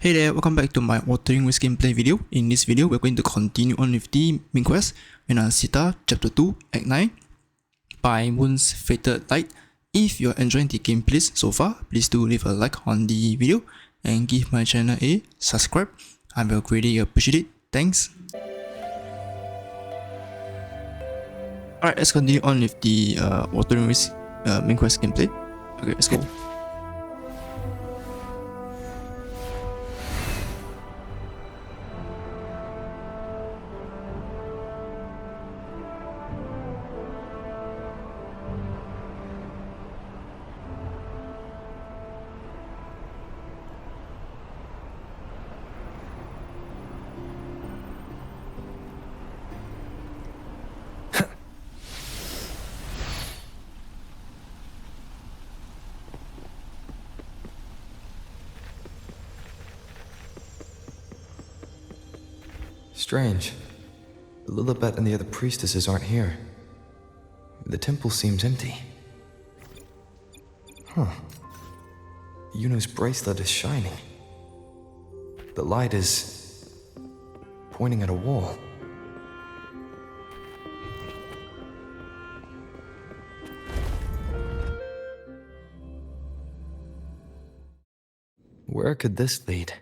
Hey there, welcome back to my Wuthering gameplay video. In this video, we're going to continue on with the main quest, Rinascita Chapter 2, Act 9 by Moon's Fated Light. If you're enjoying the gameplays so far, please do leave a like on the video and give my channel a subscribe. I will greatly appreciate it. Thanks. Alright, let's continue on with the Wuthering main quest gameplay. Okay, let's go. Strange. Lilibet and the other priestesses aren't here. The temple seems empty. Huh. Yuno's bracelet is shining. The light is pointing at a wall. Where could this lead?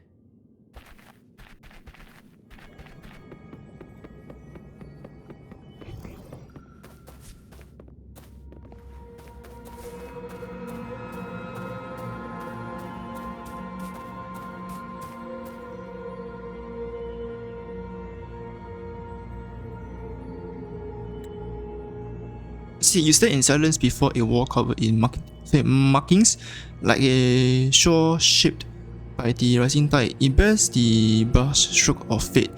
See, you stay in silence before a wall covered in markings, like a shore shaped by the rising tide. It bears the brush stroke of fate.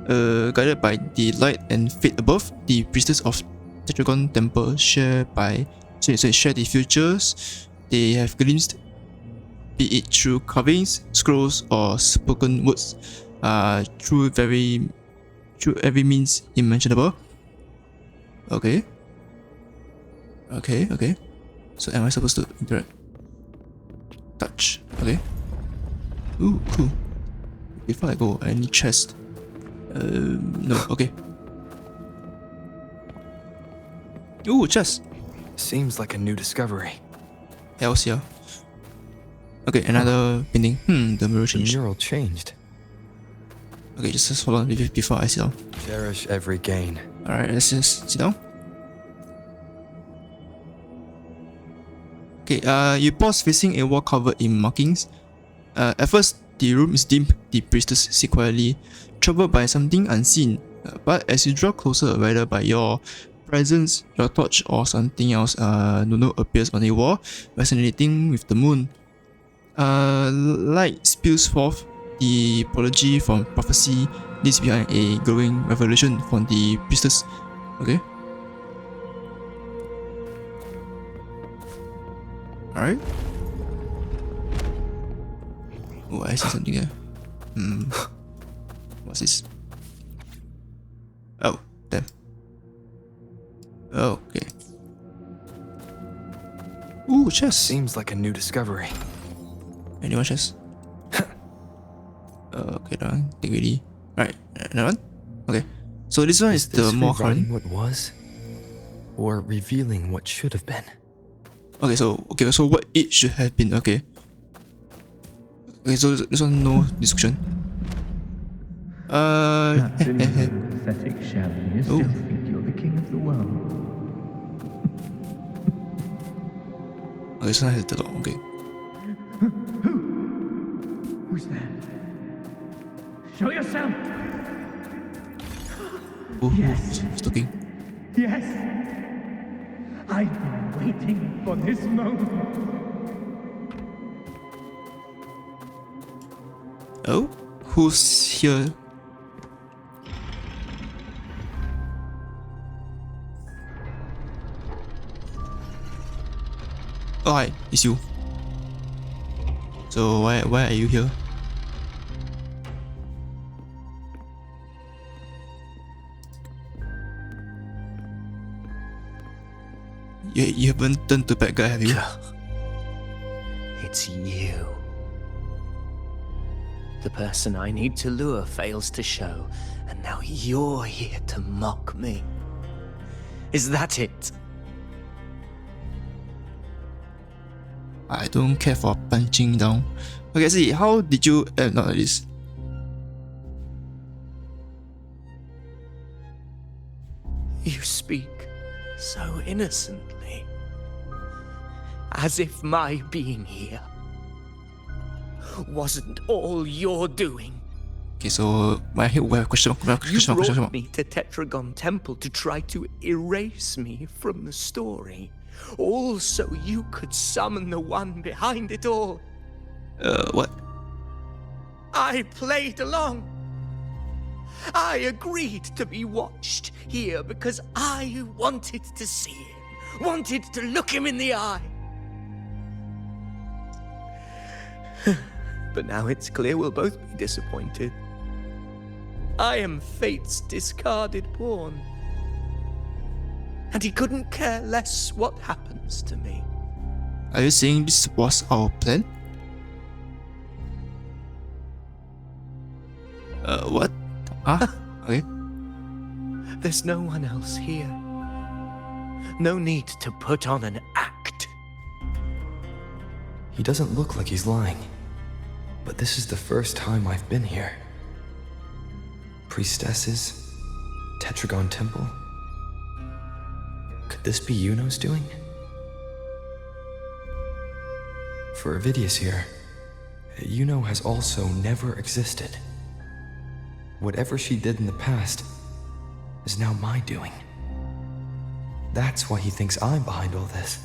Guided by the light and fate above, the priestess of Tetragon Temple share the futures they have glimpsed, be it through carvings, scrolls, or spoken words, through every means imaginable. Okay. Okay. So am I supposed to interact? Touch. Okay. Ooh, cool. Before I go, I need chest. No, okay. Ooh, chest. Seems like a new discovery. Else here. Okay, another painting. The mural changed. The mural changed. Okay, just hold on before I sit down. Cherish every gain. Alright, let's just sit down. Okay, you pause facing a wall covered in markings. At first, the room is dim. The priestess sit quietly, troubled by something unseen. But as you draw closer, whether by your presence, your torch, or something else, Nuno appears on the wall, resonating with the moon. Light spills forth. The apology from prophecy leaves behind a glowing revelation from the priestess. Okay. Alright. Oh, I see something there. What's this? Oh, damn. Oh, okay. Ooh, chest. Seems like a new discovery. Anyone chest? Okay, that one. Take ready. Alright, another one? Okay. So this one is the more current. What was? Or revealing what should have been? Okay, so what it should have been. Okay, so this one no discussion. That pathetic shabby still think you're the king of the world. Okay, this one has the door. Okay. Who's there? Show yourself! Oh, Yes. who's talking? Yes! I've been waiting for this moment. Oh, who's here? Oh, hi, it's you. So why are you here? You haven't turned to bad guy, have you? It's you. The person I need to lure fails to show, and now you're here to mock me. Is that it? I don't care for punching down. Okay, see, how did you end on this? You speak so innocently, as if my being here wasn't all you're doing. Okay, so my question mark, You question mark, question brought mark. me to Tetragon Temple to try to erase me from the story, all so you could summon the one behind it all. What? I played along. I agreed to be watched here because I wanted to see him, wanted to look him in the eye. But now it's clear we'll both be disappointed. I am fate's discarded pawn. And he couldn't care less what happens to me. Are you saying this was our plan? What? Okay. There's no one else here. No need to put on an act. He doesn't look like he's lying. But this is the first time I've been here. Priestesses? Tetragon Temple? Could this be Yuno's doing? For Avidius here, Yuno has also never existed. Whatever she did in the past is now my doing. That's why he thinks I'm behind all this.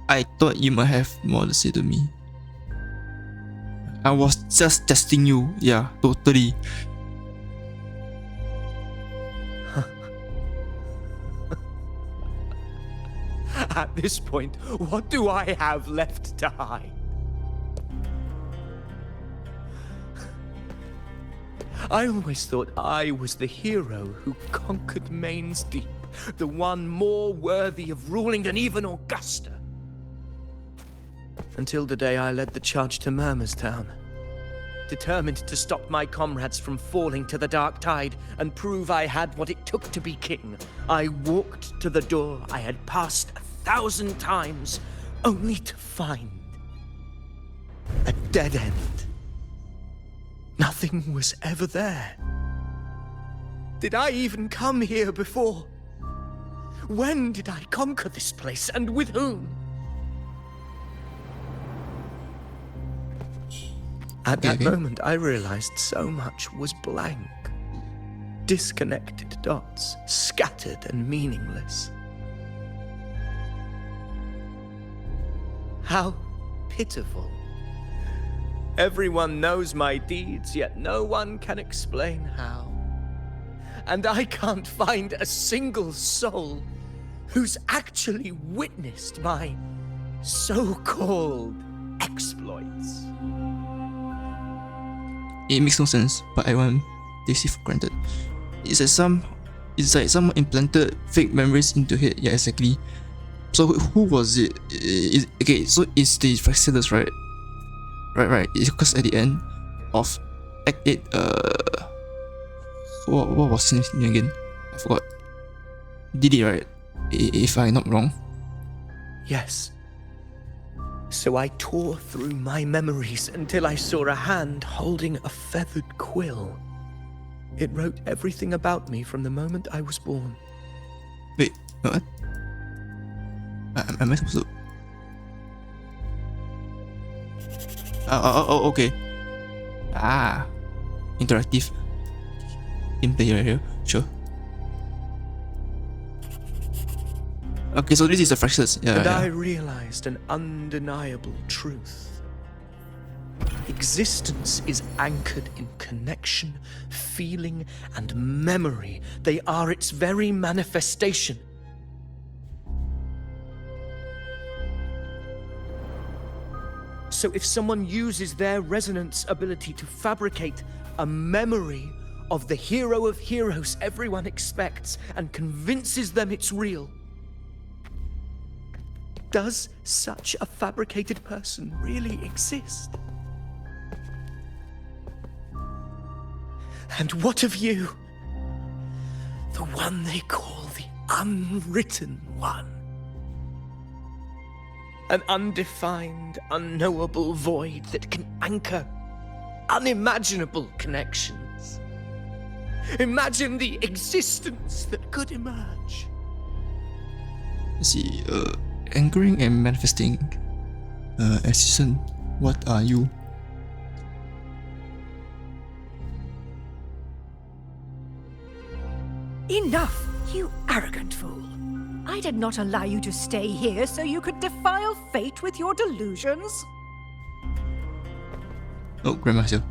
I thought you might have more to say to me. I was just testing you. Yeah, totally. At this point, what do I have left to hide? I always thought I was the hero who conquered Main's Deep, the one more worthy of ruling than even Augusta. Until the day I led the charge to Murmur's Town. Determined to stop my comrades from falling to the dark tide and prove I had what it took to be king, I walked to the door I had passed 1,000 times, only to find a dead end. Nothing was ever there. Did I even come here before? When did I conquer this place, and with whom? At that moment, I realized so much was blank. Disconnected dots, scattered and meaningless. How pitiful. Everyone knows my deeds, yet no one can explain how. And I can't find a single soul who's actually witnessed my so-called exploits. It makes no sense, but I want this for granted. It's like someone implanted fake memories into it. Yeah, exactly. So who was it? Okay, so it's the Fractals, right? Right. It's because at the end of Act 8, what was his name again? I forgot. Didi, right? If I'm not wrong. Yes. So I tore through my memories until I saw a hand holding a feathered quill. It wrote everything about me from the moment I was born. Wait, what? Am I supposed to? Oh, okay. Interactive gameplay right here. Sure. Okay, so this is the Fractals. And I realized an undeniable truth. Existence is anchored in connection, feeling, and memory. They are its very manifestation. So if someone uses their resonance ability to fabricate a memory of the hero of heroes everyone expects and convinces them it's real, does such a fabricated person really exist? And what of you? The one they call the Unwritten One. An undefined, unknowable void that can anchor unimaginable connections. Imagine the existence that could emerge. Let's see, anchoring and manifesting. Assistant, what are you? Enough, you arrogant fool. I did not allow you to stay here so you could defile fate with your delusions. Oh, Grandma's here.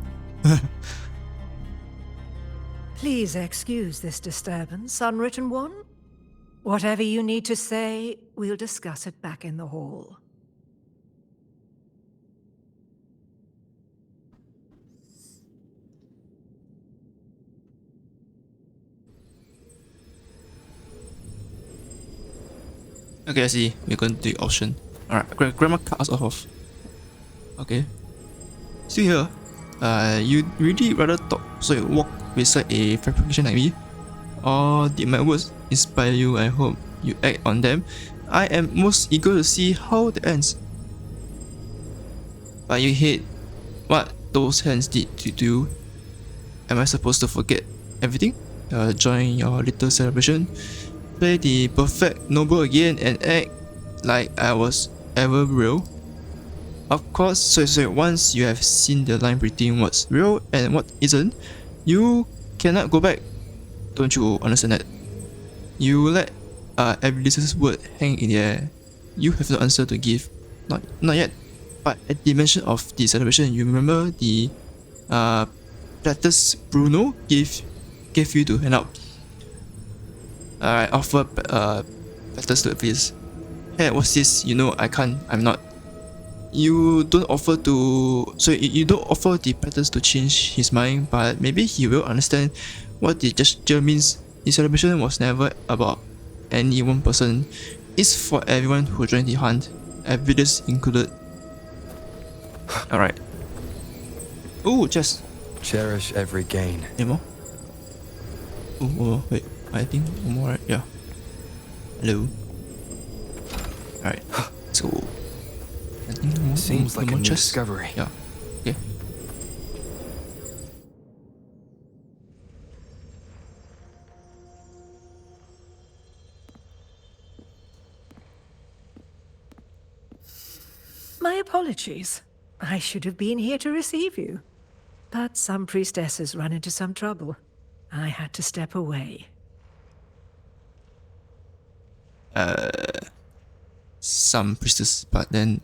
Please excuse this disturbance, Unwritten One. Whatever you need to say, we'll discuss it back in the hall. Okay, I see. We're going to the option. Alright, Grandma cut us off. Okay. Still here. You really rather talk so you walk beside a fabrication like me? Or did my words inspire you? I hope you act on them. I am most eager to see how it ends. But you hate what those hands did to you. Am I supposed to forget everything? Join your little celebration? Play the perfect noble again and act like I was ever real? Of course, so once you have seen the line between what's real and what isn't, you cannot go back. Don't you understand that? You let every listener's word hang in the air. You have no answer to give. Not yet. But at the mention of the celebration, you remember the platters Bruno gave you to hand out. I offer platters to please. Hey, what's this? You know I can't. I'm not. You don't offer to. So you don't offer the platters to change his mind, but maybe he will understand what the gesture means. The celebration was never about any one person. It's for everyone who joined the hunt, Avidas included. Alright. Oh, chest. Cherish every gain. Any more? Oh, wait. I think one more, right? Yeah. Hello. Alright. So. I think no more, Seems like a more new chest. discovery. Yeah. Okay. My apologies. I should have been here to receive you. But some priestesses run into some trouble. I had to step away. Some priestess, but then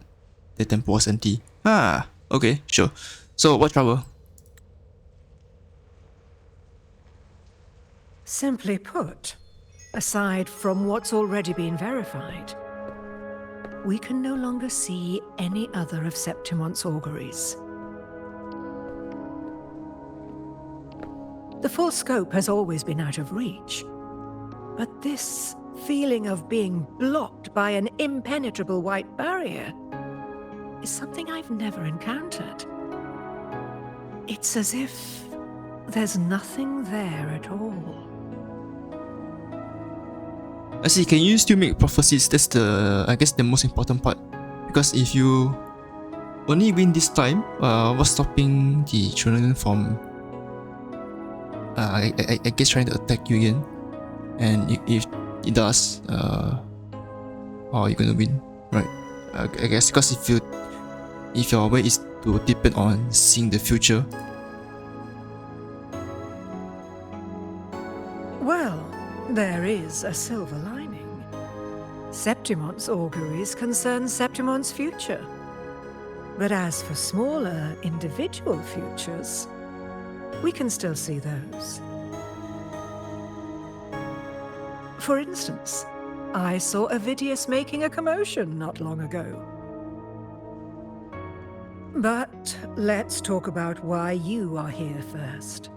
the temple was empty. Ah, okay, sure. So, what trouble? Simply put, aside from what's already been verified, we can no longer see any other of Septimon's auguries. The full scope has always been out of reach, but this feeling of being blocked by an impenetrable white barrier is something I've never encountered. It's as if there's nothing there at all. I see, can you still make prophecies? That's I guess the most important part. Because if you only win this time, what's stopping the children from I guess trying to attack you again? And if it does, how are you gonna win? Right? I guess because if your way is to depend on seeing the future. Well, there is a silver lining. Septimon's auguries concern Septimon's future. But as for smaller, individual futures, we can still see those. For instance, I saw Avidius making a commotion not long ago. But let's talk about why you are here first.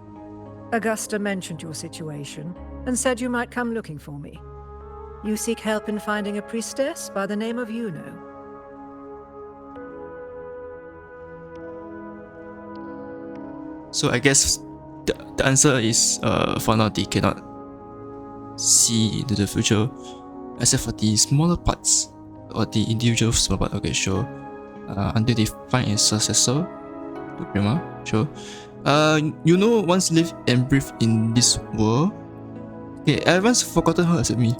Augusta mentioned your situation and said you might come looking for me. You seek help in finding a priestess by the name of Yuno. So I guess the answer is for now they cannot see into the future, except for the smaller parts or the individual small part. Okay, sure. Until they find a successor to Prima, sure. You know, once live and breathe in this world. Okay, everyone's forgotten her except me.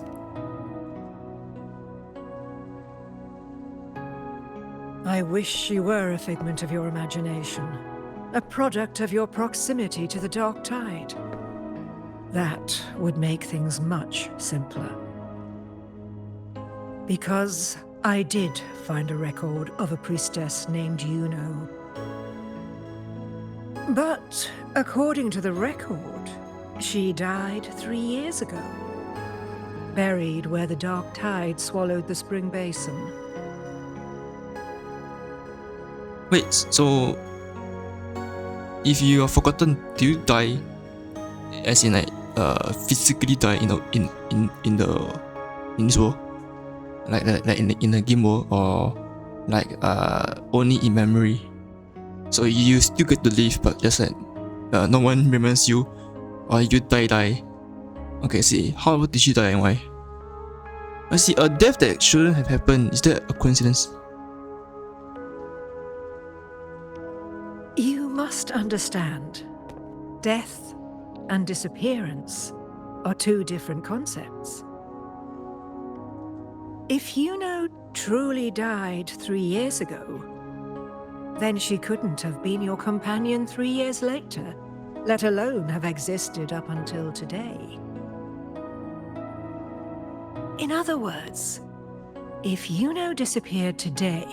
I wish she were a figment of your imagination, a product of your proximity to the dark tide. That would make things much simpler. Because I did find a record of a priestess named Yuno. But according to the record, she died 3 years ago, buried where the dark tide swallowed the spring basin. Wait, so if you are forgotten, do you die? As in like physically die in this world? Like in the game world, or like only in memory? So you still get to live, but just like no one remembers you, or you die. Okay, see, how did she die and why? I see, a death that shouldn't have happened. Is that a coincidence? You must understand, death and disappearance are two different concepts. If Yuno truly died 3 years ago, then she couldn't have been your companion 3 years later, let alone have existed up until today. In other words, if Yuno disappeared today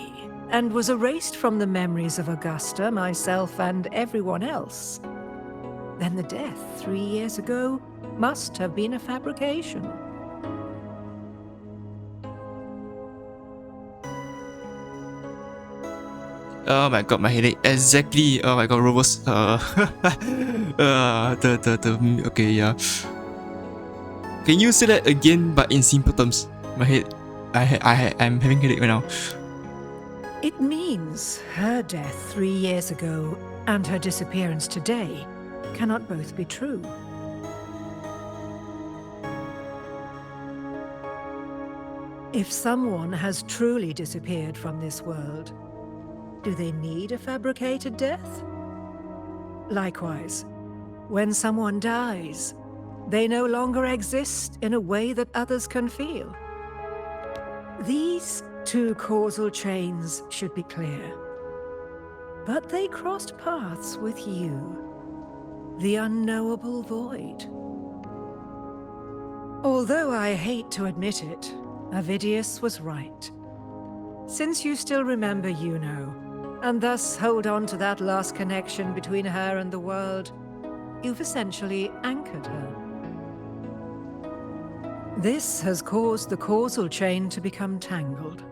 and was erased from the memories of Augusta, myself, and everyone else, then the death 3 years ago must have been a fabrication. Oh my god, my headache. Exactly. Oh my god, Robos. Okay, yeah. Can you say that again, but in simple terms? My head, I'm having headache right now. It means her death 3 years ago and her disappearance today cannot both be true. If someone has truly disappeared from this world, do they need a fabricated death? Likewise, when someone dies, they no longer exist in a way that others can feel. These two causal chains should be clear. But they crossed paths with you, the unknowable void. Although I hate to admit it, Avidius was right. Since you still remember Yuno, and thus hold on to that last connection between her and the world, you've essentially anchored her. This has caused the causal chain to become tangled.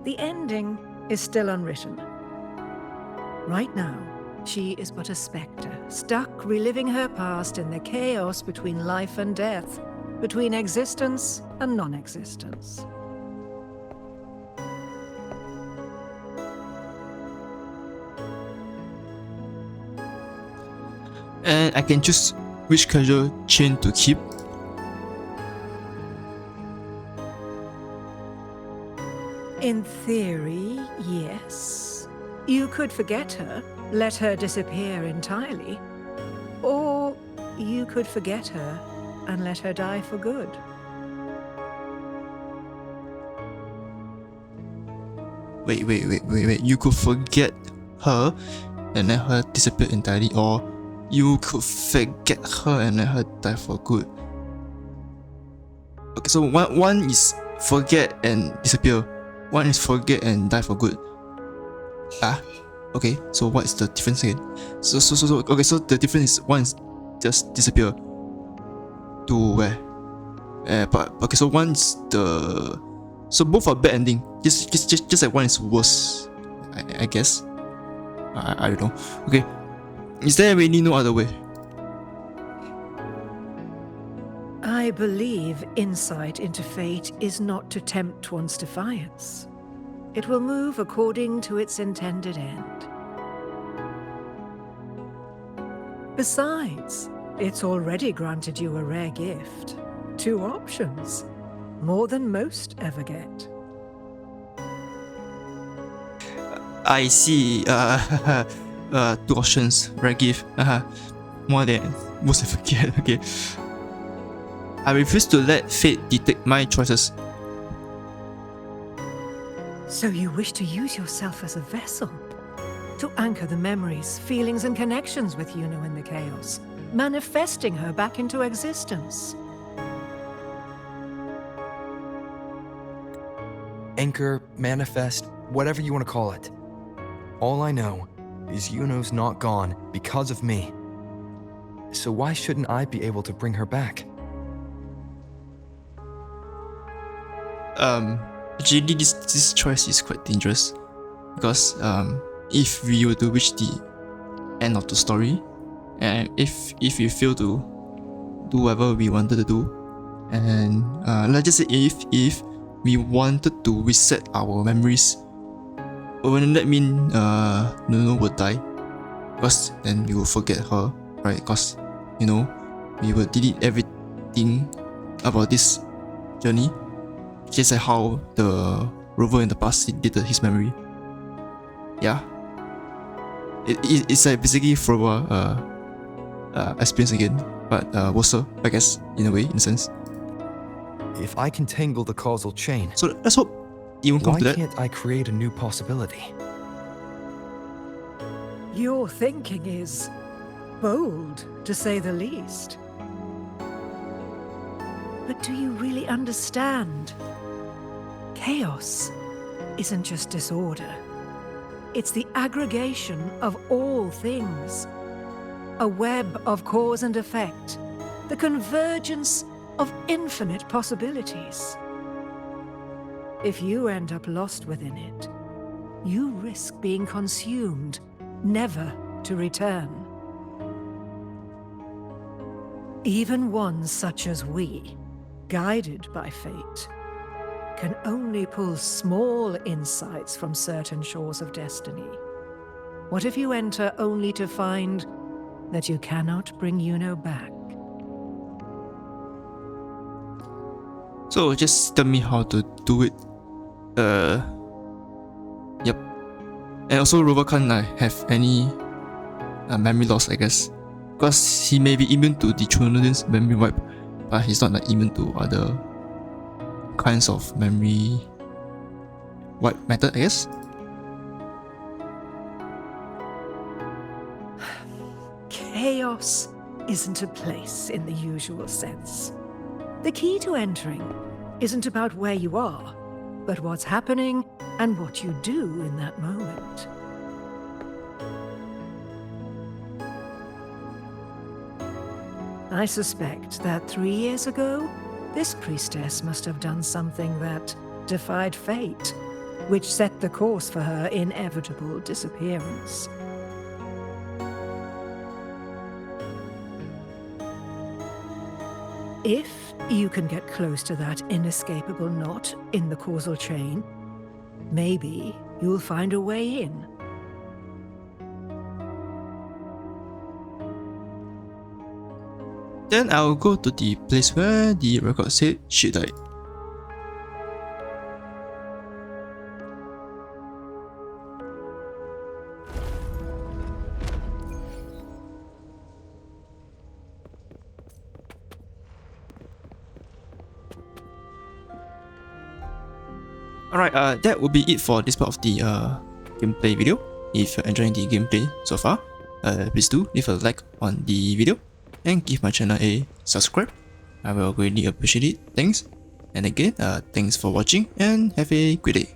The ending is still unwritten. Right now, she is but a spectre, stuck reliving her past in the chaos between life and death, between existence and non-existence. And I can choose which causal chain to keep. In theory, yes. You could forget her, let her disappear entirely. Or you could forget her and let her die for good. Wait. You could forget her and let her disappear entirely, or you could forget her and let her die for good. Okay, so one is forget and disappear. One is forget and die for good. Okay, so what is the difference again? So okay, so the difference is one is just disappear to where? But okay, so one is the, so both are bad ending. Just like one is worse, I guess. I don't know. Okay, is there really no other way? I believe insight into fate is not to tempt one's defiance. It will move according to its intended end. Besides, it's already granted you a rare gift. 2 options. More than most ever get. I see. 2 options. Rare gift. More than most ever get. Okay. I refuse to let fate dictate my choices. So you wish to use yourself as a vessel? To anchor the memories, feelings and connections with Yuno in the chaos, manifesting her back into existence. Anchor, manifest, whatever you want to call it. All I know is Yuno's not gone because of me. So why shouldn't I be able to bring her back? Actually, this choice is quite dangerous because if we were to reach the end of the story, and if we fail to do whatever we wanted to do, and let's just say if we wanted to reset our memories, wouldn't that mean Nuno would die? Because then we will forget her, right? Because we will delete everything about this journey, just like how the rover in the past deleted his memory. Yeah, it's like basically Froba experience again, but worse, I guess, in a way, in a sense. If I can tangle the causal chain, So let's hope you won't come why to that. can't I create a new possibility? Your thinking is bold, to say the least. But do you really understand? Chaos isn't just disorder. It's the aggregation of all things. A web of cause and effect. The convergence of infinite possibilities. If you end up lost within it, you risk being consumed, never to return. Even ones such as we, guided by fate, can only pull small insights from certain shores of destiny. What if you enter only to find that you cannot bring Yuno back? So just tell me how to do it. Yep. And also Rover can't have any memory loss, I guess, because he may be immune to the Trinidad's memory wipe, but he's not immune to other kinds of memory wipe method, I guess. Chaos isn't a place in the usual sense. The key to entering isn't about where you are, but what's happening and what you do in that moment. I suspect that 3 years ago, this priestess must have done something that defied fate, which set the course for her inevitable disappearance. If you can get close to that inescapable knot in the causal chain, maybe you'll find a way in. Then I'll go to the place where the record said she died. Alright, that will be it for this part of the gameplay video. If you're enjoying the gameplay so far, please do leave a like on the video and give my channel a subscribe. I will greatly appreciate it. Thanks. And again, thanks for watching and have a great day.